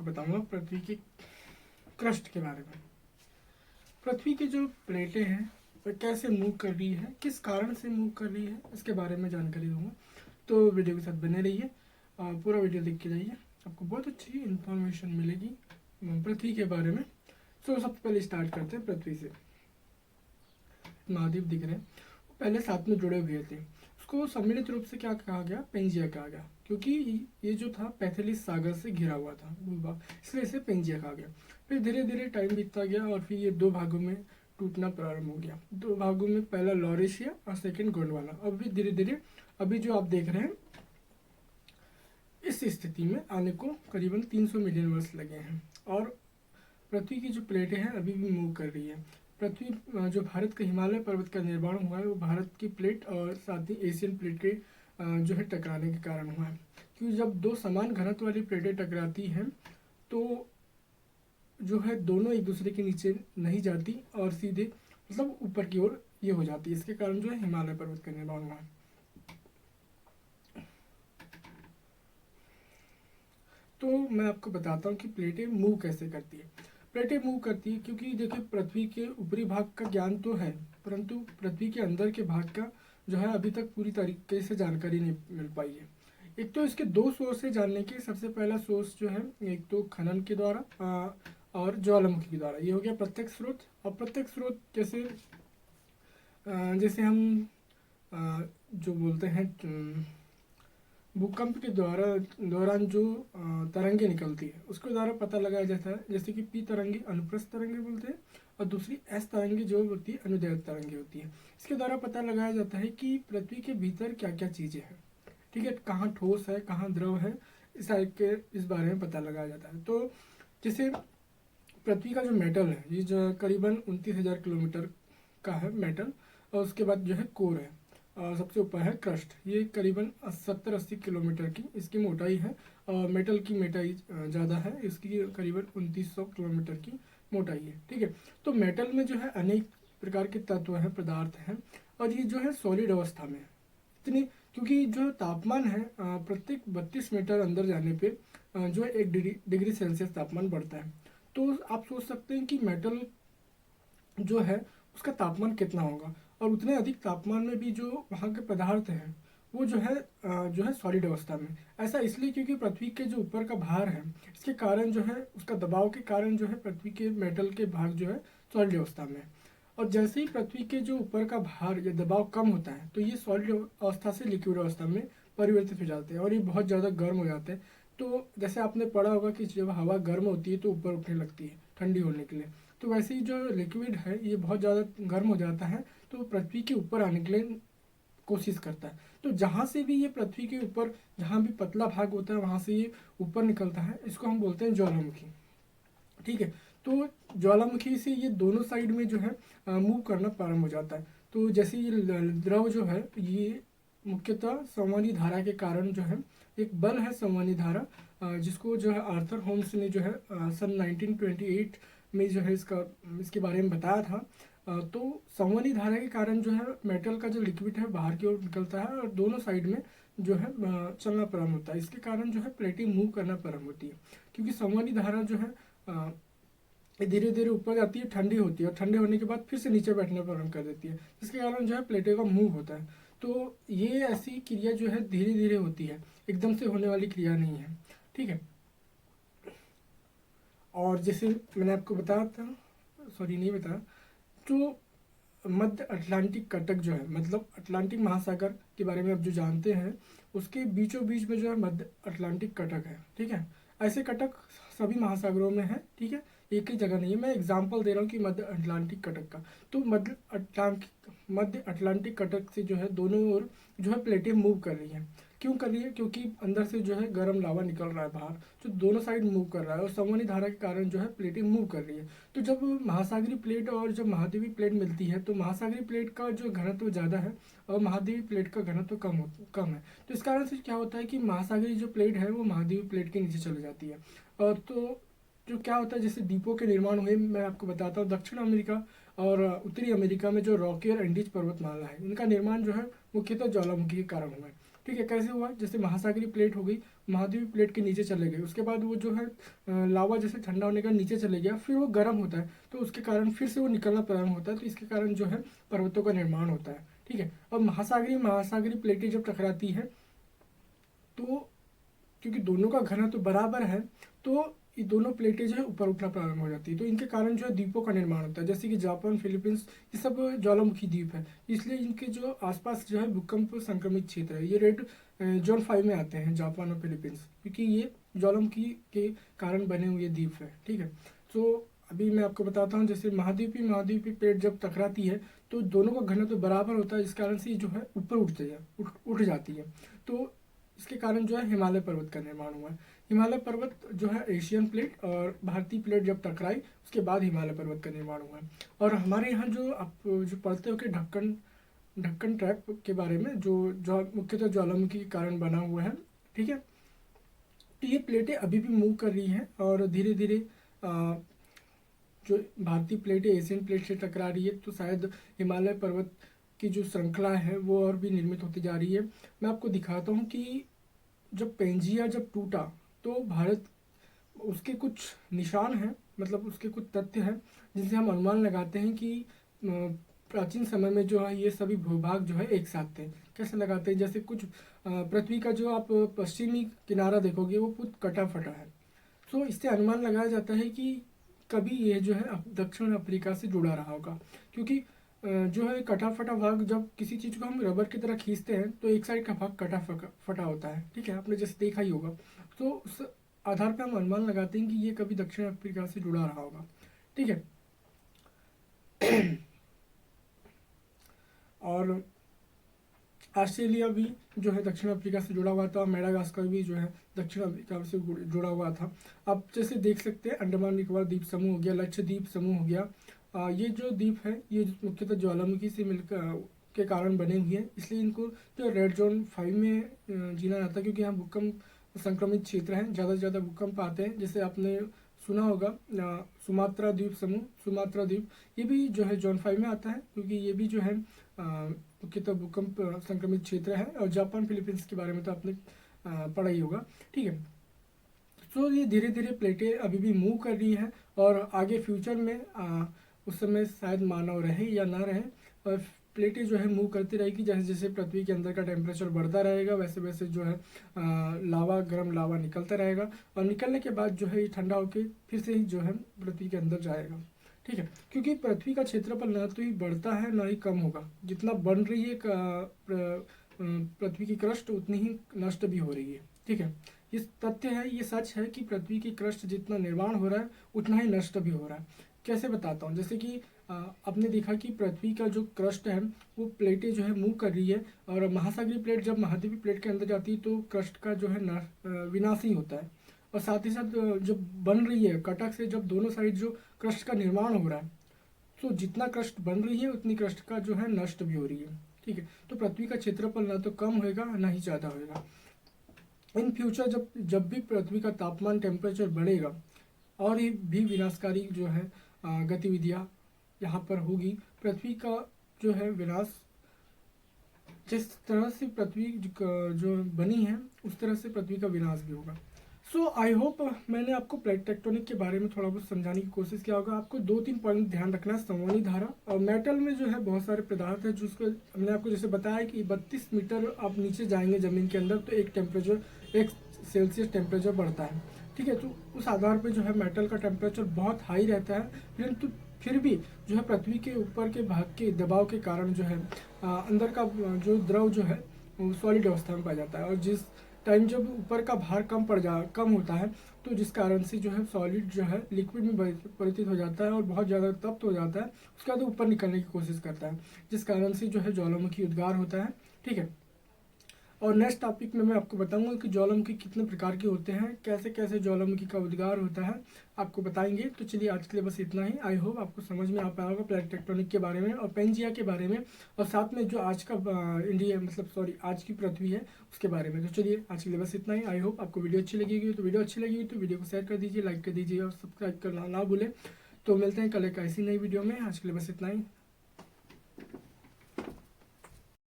आपको बताऊंगा पृथ्वी के क्रस्ट के बारे में। पृथ्वी की जो प्लेटें हैं वह कैसे मूव कर रही है, किस कारण से मूव कर रही है, इसके बारे में जानकारी दूंगा। तो वीडियो के साथ बने रहिए और पूरा वीडियो देख के जाइए, आपको बहुत अच्छी इन्फॉर्मेशन मिलेगी पृथ्वी के बारे में। तो सबसे पहले स्टार्ट करते हैं पृथ्वी से। महाद्वीप दिख रहे हैं, वो पहले साथ में जुड़े हुए थे। उसको सम्मिलित रूप से क्या कहा गया, पेंजिया कहा गया, क्योंकि ये जो था पैंथेलिस सागर से घिरा हुआ था भूभाग, इसलिए इसे पेंजिया कहा गया। फिर धीरे धीरे टाइम बीतता गया और फिर ये दो भागों में टूटना प्रारंभ हो गया। दो भागों में, पहला लॉरेशिया और सेकंड गोंडवाना। अब भी धीरे धीरे अभी जो आप देख रहे हैं इस स्थिति में आने को करीबन 300 मिलियन वर्ष लगे हैं। और पृथ्वी की जो प्लेटें हैं अभी भी मूव कर रही है। पृथ्वी जो भारत के हिमालय पर्वत का निर्माण हुआ है वो भारत की प्लेट और साथ ही एशियन प्लेट के जो है टकराने के कारण हुआ है। क्योंकि जब दो समान घनत्व वाली प्लेटें टकराती हैं तो जो है दोनों एक दूसरे के नीचे नहीं जाती और सीधे मतलब ऊपर की ओर ये हो जाती है। इसके कारण जो है हिमालय पर्वत का निर्माण हुआ है। तो मैं आपको बताता हूँ कि प्लेटें मूव कैसे करती है। प्लेटें मूव करती है क्योंकि देखिए पृथ्वी के ऊपरी भाग का ज्ञान तो है, परंतु पृथ्वी के अंदर के भाग का जो है अभी तक पूरी तरीके से जानकारी नहीं मिल पाई है। एक तो इसके दो सोर्स है जानने के। सबसे पहला सोर्स जो है एक तो खनन के द्वारा और ज्वालामुखी के द्वारा, ये हो गया प्रत्यक्ष स्रोत। और प्रत्यक्ष स्रोत जैसे हम जो बोलते हैं भूकंप के दौरान जो तरंगे निकलती है उसके द्वारा पता लगाया जाता है। जैसे कि पी तरंगे अनुप्रस्थ तरंगे बोलते हैं और दूसरी एस तरंगे जो होती है अनुदैर्घ्य तरंगे होती है। इसके द्वारा पता लगाया जाता है कि पृथ्वी के भीतर क्या क्या चीज़ें हैं, ठीक है, कहाँ ठोस है कहाँ द्रव है, इस बारे में पता लगाया जाता है। तो जैसे पृथ्वी का जो मेटल है ये जो करीबन 29,000 किलोमीटर का है मेटल, और उसके बाद जो है कोर है और सबसे ऊपर है क्रस्ट, ये करीबन 70-80 किलोमीटर की इसकी मोटाई है। और मेटल की मोटाई ज़्यादा है, इसकी करीबन 2900 किलोमीटर की मोटाई है, ठीक है। तो मेटल में जो है अनेक प्रकार के तत्व हैं, पदार्थ हैं, और ये जो है सॉलिड अवस्था में है इतनी, क्योंकि जो तापमान है प्रत्येक 32 मीटर अंदर जाने पे जो है 1 डिग्री सेल्सियस तापमान बढ़ता है। तो आप सोच सकते हैं कि मेटल जो है उसका तापमान कितना होगा, और उतने अधिक तापमान में भी जो वहाँ के पदार्थ हैं वो जो है सॉलिड अवस्था में। ऐसा इसलिए क्योंकि पृथ्वी के जो ऊपर का भार है इसके कारण जो है उसका दबाव के कारण जो है पृथ्वी के मेटल के भाग जो है सॉलिड अवस्था में। और जैसे ही पृथ्वी के जो ऊपर का भार या दबाव कम होता है तो ये सॉलिड अवस्था से लिक्विड अवस्था में परिवर्तित हो जाते हैं और ये बहुत ज़्यादा गर्म हो जाते हैं। तो जैसे आपने पढ़ा होगा कि जब हवा गर्म होती है तो ऊपर उठने लगती है ठंडी होने के लिए, तो वैसे ही जो लिक्विड है ये बहुत ज़्यादा गर्म हो जाता है तो पृथ्वी के ऊपर आने के लिए कोशिश करता है। तो जहाँ से भी ये पृथ्वी के ऊपर जहाँ भी पतला भाग होता है वहाँ से ये ऊपर निकलता है, इसको हम बोलते हैं ज्वालामुखी, ठीक है। तो ज्वालामुखी से ये दोनों साइड में जो है मूव करना प्रारंभ हो जाता है। तो जैसे ये द्रव जो है ये मुख्यतः संवहनी धारा के कारण जो है एक बल है संवहनी धारा, जिसको जो है आर्थर होम्स ने जो है सन 1928 में जो है इसके बारे में बताया था। तो संवहनी धारा के कारण जो है मेटल का जो लिक्विड है बाहर की ओर निकलता है और दोनों साइड में जो है चलना प्रारंभ होता है। इसके कारण जो है प्लेटें मूव करना प्रारंभ होती है, क्योंकि संवहनी धारा जो है धीरे धीरे ऊपर जाती है, ठंडी होती है और ठंडे होने के बाद फिर से नीचे बैठना प्रारंभ कर देती है, जिसके कारण जो है प्लेटें का मूव होता है। तो ये ऐसी क्रिया जो है धीरे धीरे होती है, एकदम से होने वाली क्रिया नहीं है, ठीक है। और जैसे मैंने आपको बताया था, सॉरी नहीं बताया, जो मध्य अटलांटिक कटक जो है मतलब अटलांटिक महासागर के बारे में आप जो जानते हैं उसके बीचों बीच में जो है मध्य अटलांटिक कटक है, ठीक है। ऐसे कटक सभी महासागरों में है, ठीक है, एक ही जगह नहीं है। मैं एग्जांपल दे रहा हूँ कि मध्य अटलांटिक कटक का। तो मध्य अटलांटिक कटक से जो है दोनों ओर जो है प्लेटें मूव कर रही हैं। क्यों कर रही है, क्योंकि अंदर से जो है गर्म लावा निकल रहा है बाहर, जो दोनों साइड मूव कर रहा है और संवहनी धारा के कारण जो है प्लेटें मूव कर रही है। तो जब महासागरीय प्लेट और जब महाद्वीपीय प्लेट मिलती है तो महासागरीय प्लेट का जो घनत्व ज़्यादा है और महाद्वीपीय प्लेट का घनत्व कम है। तो इस कारण से क्या होता है कि महासागरीय जो प्लेट है वो महाद्वीपीय प्लेट के नीचे चली जाती है। और तो जो क्या होता है, जैसे द्वीपों के निर्माण हुए, मैं आपको बताता हूँ। दक्षिण अमेरिका और उत्तरी अमेरिका में जो रॉकी और एंडीज पर्वतमाला है इनका निर्माण जो है मुख्यतः ज्वालामुखी के कारण हुआ है, ठीक है। कैसे हुआ, जैसे महासागरीय प्लेट हो गई महाद्वीपीय प्लेट के नीचे चले गए, उसके बाद वो जो है लावा जैसे ठंडा होने का नीचे चले गया, फिर वो गर्म होता है तो उसके कारण फिर से वो निकलना प्रारंभ होता है, तो इसके कारण जो है पर्वतों का निर्माण होता है। ठीक है, और महासागरीय महासागरीय प्लेटें जब टकराती है तो क्योंकि दोनों का घनत्व बराबर है तो ये दोनों प्लेटें जो है ऊपर उठना प्रारंभ हो जाती है, तो इनके कारण जो है द्वीपों का निर्माण होता है, जैसे कि जापान, फिलीपींस, ये सब ज्वालामुखी द्वीप है, इसलिए इनके जो आसपास जो है भूकंप संक्रमित क्षेत्र है, ये रेड जोन 5 में आते हैं जापान और फिलीपींस, क्योंकि ये ज्वालामुखी के कारण बने हुए द्वीप है। ठीक है, तो अभी मैं आपको बताता हूँ, जैसे महाद्वीपीय प्लेट जब टकराती है तो दोनों का घनत्व बराबर होता है, इस कारण से जो है ऊपर उठ जाती है, तो इसके कारण जो है हिमालय पर्वत का निर्माण हुआ है। हिमालय पर्वत जो है एशियन प्लेट और भारतीय प्लेट जब टकराई उसके बाद हिमालय पर्वत का निर्माण हुआ है। और हमारे यहाँ जो आप जो पढ़ते हो कि ढक्कन ट्रैप के बारे में, जो मुख्यतः ज्वालामुखी के कारण बना हुआ है। ठीक है, तो ये प्लेटें अभी भी मूव कर रही हैं और धीरे धीरे जो भारतीय प्लेटें एशियन प्लेट से टकरा रही है, तो शायद हिमालय पर्वत की जो श्रृंखला है वो और भी निर्मित होती जा रही है। मैं आपको दिखाता हूँ कि जब पेंजिया जब टूटा तो भारत, उसके कुछ निशान हैं, मतलब उसके कुछ तथ्य हैं जिनसे हम अनुमान लगाते हैं कि प्राचीन समय में जो है ये सभी भूभाग जो है एक साथ थे। कैसे लगाते हैं, जैसे कुछ पृथ्वी का जो आप पश्चिमी किनारा देखोगे वो कुछ कटा फटा है, तो इससे अनुमान लगाया जाता है कि कभी ये जो है दक्षिण अफ्रीका से जुड़ा रहा होगा, क्योंकि जो है कटा फटा भाग, जब किसी चीज़ को हम रबर की तरह खींचते हैं तो एक साइड का भाग कटा फटा होता है। ठीक है, आपने जैसे देखा ही होगा, तो उस आधार पर हम अनुमान लगाते हैं कि ये कभी दक्षिण अफ्रीका से जुड़ा रहा होगा। ठीक है, और ऑस्ट्रेलिया भी जो है दक्षिण अफ्रीका से जुड़ा हुआ था, मेडागास्कर भी जो है दक्षिण अफ्रीका से जुड़ा हुआ था। आप जैसे देख सकते हैं अंडमान निकोबार द्वीप समूह हो गया, लक्षद्वीप समूह हो गया, ये जो द्वीप है ये मुख्यतः ज्वालामुखी से मिलकर के कारण बने हुए हैं, इसलिए इनको जो रेड जोन 5 में जीना जाता है, क्योंकि यहाँ भूकंप संक्रमित क्षेत्र हैं, ज़्यादा से ज़्यादा भूकंप आते हैं। जैसे आपने सुना होगा सुमात्रा द्वीप समूह, सुमात्रा द्वीप, ये भी जो है जोन 5 में आता है, क्योंकि ये भी जो है मुख्यतः भूकंप संक्रमित क्षेत्र है। और जापान फिलीपींस के बारे में तो आपने पढ़ा ही होगा। ठीक है, तो ये धीरे धीरे प्लेटें अभी भी मूव कर रही हैं और आगे फ्यूचर में उस समय शायद मानव रहे या ना रहे, और प्लेटें जो है मूव करती रहेगी, जैसे जैसे पृथ्वी के अंदर का टेम्परेचर बढ़ता रहेगा वैसे वैसे जो है गर्म लावा निकलता रहेगा, और निकलने के बाद जो है ये ठंडा होकर फिर से ही जो है पृथ्वी के अंदर जाएगा। ठीक है, क्योंकि पृथ्वी का क्षेत्रफल ना तो ही बढ़ता है ना ही कम होगा, जितना बन रही है पृथ्वी की क्रस्ट उतनी ही नष्ट भी हो रही है। ठीक है, ये तथ्य है, ये सच है कि पृथ्वी की क्रस्ट जितना निर्माण हो रहा है उतना ही नष्ट भी हो रहा है। कैसे बताता हूँ, जैसे कि आपने देखा कि पृथ्वी का जो क्रस्ट है वो प्लेटें जो है मूव कर रही है, और महासागरीय प्लेट जब महाद्वीपीय प्लेट के अंदर जाती है तो क्रस्ट का जो है विनाश ही होता है, और साथ ही साथ जब बन रही है कटक से, जब दोनों साइड जो क्रस्ट का निर्माण हो रहा है, तो जितना क्रस्ट बन रही है उतनी क्रस्ट का जो है नष्ट भी हो रही है। ठीक है, तो पृथ्वी का क्षेत्रफल ना तो कम होएगा ना ही ज़्यादा होएगा। इन फ्यूचर जब भी पृथ्वी का तापमान टेम्परेचर बढ़ेगा और ये भी विनाशकारी जो है गतिविधियाँ यहाँ पर होगी, पृथ्वी का जो है विनाश, जिस तरह से पृथ्वी जो बनी है उस तरह से पृथ्वी का विनाश भी होगा। सो आई होप मैंने आपको प्लेट टेक्टोनिक के बारे में थोड़ा बहुत समझाने की कोशिश किया होगा। आपको 2-3 पॉइंट ध्यान रखना है, संवहनी धारा और मेटल में जो है बहुत सारे पदार्थ है, जिसको हमने आपको जैसे बताया कि 32 मीटर आप नीचे जाएंगे ज़मीन के अंदर तो 1 सेल्सियस टेम्परेचर बढ़ता है। ठीक है, तो उस आधार पर जो है मेटल का टेम्परेचर बहुत हाई रहता है, परंतु फिर भी जो है पृथ्वी के ऊपर के भाग के दबाव के कारण जो है अंदर का जो द्रव जो है वो सॉलिड अवस्था में पाया जाता है, और जिस टाइम जब ऊपर का भार कम होता है तो जिस कारण से जो है सॉलिड जो है लिक्विड में परिवर्तित हो जाता है और बहुत ज़्यादा तप्त हो जाता है, उसके बाद ऊपर निकलने की कोशिश करता है, जिस कारण से जो है ज्वालामुखी उद्गार होता है। ठीक है, और नेक्स्ट टॉपिक में मैं आपको बताऊंगा कि ज्वालामुखी कितने प्रकार के होते हैं, कैसे कैसे ज्वालामुखी का उद्गार होता है आपको बताएंगे। तो चलिए आज के लिए बस इतना ही। आई होप आपको समझ में आ पाया होगा प्लेट टेक्टोनिक के बारे में और पेंजिया के बारे में, और साथ में जो आज का आज की पृथ्वी है उसके बारे में। तो चलिए आज के लिए बस इतना ही। आई होप आपको वीडियो अच्छी लगी तो वीडियो को शेयर कर दीजिए, लाइक कर दीजिए और सब्सक्राइब करना ना भूलें। तो मिलते हैं कल एक ऐसी नई वीडियो में। आज के लिए बस इतना ही।